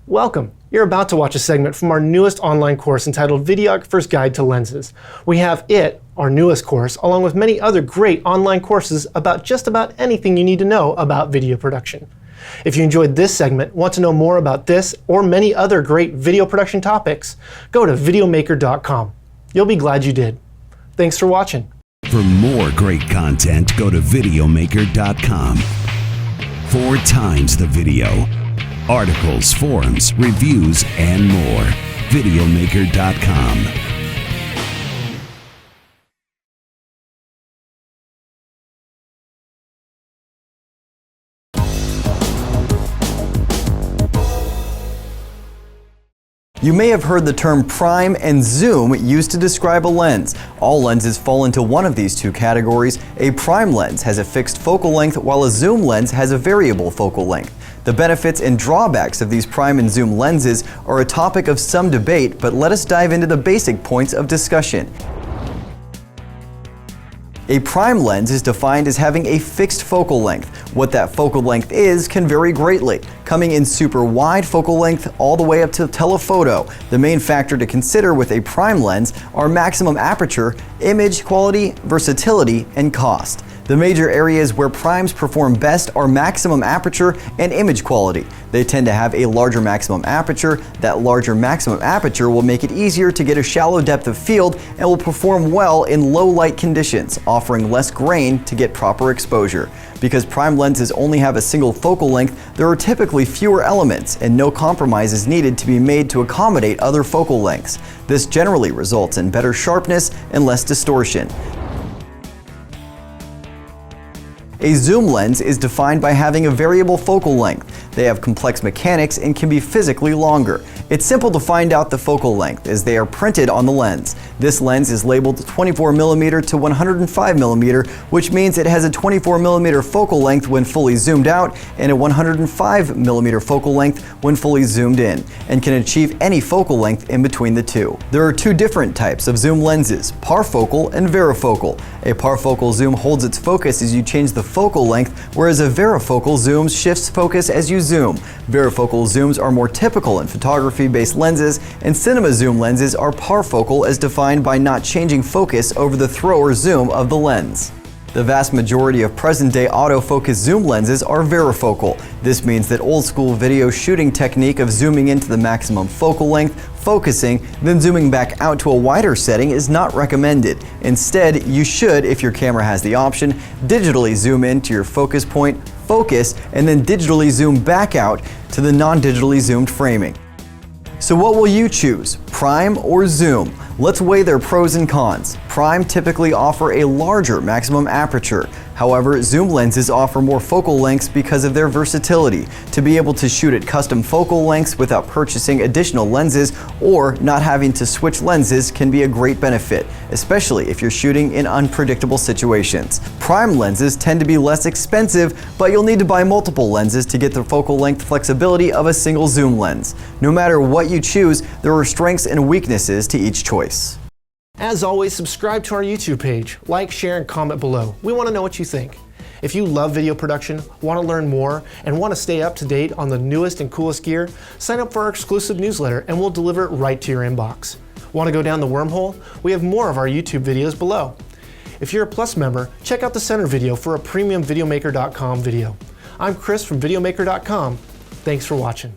Welcome! You're about to watch a segment from our newest online course entitled Videographer's Guide to Lenses. We have it, our newest course, along with many other great online courses about just about anything you need to know about video production. If you enjoyed this segment, want to know more about this or many other great video production topics, go to Videomaker.com. You'll be glad you did. Thanks for watching. For more great content, go to Videomaker.com. 4 times the video. Articles, forums, reviews, and more. Videomaker.com. You may have heard the term prime and zoom used to describe a lens. All lenses fall into one of these two categories. A prime lens has a fixed focal length, while a zoom lens has a variable focal length. The benefits and drawbacks of these prime and zoom lenses are a topic of some debate, but let us dive into the basic points of discussion. A prime lens is defined as having a fixed focal length. What that focal length is can vary greatly, coming in super wide focal length all the way up to telephoto. The main factor to consider with a prime lens are maximum aperture, image quality, versatility, and cost. The major areas where primes perform best are maximum aperture and image quality. They tend to have a larger maximum aperture. That larger maximum aperture will make it easier to get a shallow depth of field and will perform well in low light conditions, offering less grain to get proper exposure. Because prime lenses only have a single focal length, there are typically fewer elements and no compromise is needed to be made to accommodate other focal lengths. This generally results in better sharpness and less distortion. A zoom lens is defined by having a variable focal length. They have complex mechanics and can be physically longer. It's simple to find out the focal length as they are printed on the lens. This lens is labeled 24mm to 105mm, which means it has a 24mm focal length when fully zoomed out and a 105mm focal length when fully zoomed in, and can achieve any focal length in between the two. There are 2 different types of zoom lenses, parfocal and varifocal. A parfocal zoom holds its focus as you change the focal length, whereas a varifocal zoom shifts focus as you zoom. Varifocal zooms are more typical in photography-based lenses, and cinema zoom lenses are parfocal as defined by not changing focus over the throw or zoom of the lens. The vast majority of present-day autofocus zoom lenses are varifocal. This means that old-school video shooting technique of zooming into the maximum focal length, focusing, then zooming back out to a wider setting is not recommended. Instead, you should, if your camera has the option, digitally zoom in to your focus point, focus, and then digitally zoom back out to the non-digitally zoomed framing. So what will you choose, prime or zoom? Let's weigh their pros and cons. Prime typically offer a larger maximum aperture. However, zoom lenses offer more focal lengths because of their versatility. To be able to shoot at custom focal lengths without purchasing additional lenses or not having to switch lenses can be a great benefit, especially if you're shooting in unpredictable situations. Prime lenses tend to be less expensive, but you'll need to buy multiple lenses to get the focal length flexibility of a single zoom lens. No matter what you choose, there are strengths and weaknesses to each choice. As always, subscribe to our YouTube page, like, share, and comment below. We want to know what you think. If you love video production, want to learn more, and want to stay up to date on the newest and coolest gear, sign up for our exclusive newsletter and we'll deliver it right to your inbox. Want to go down the wormhole? We have more of our YouTube videos below. If you're a Plus member, check out the center video for a premium Videomaker.com video. I'm Chris from Videomaker.com. Thanks for watching.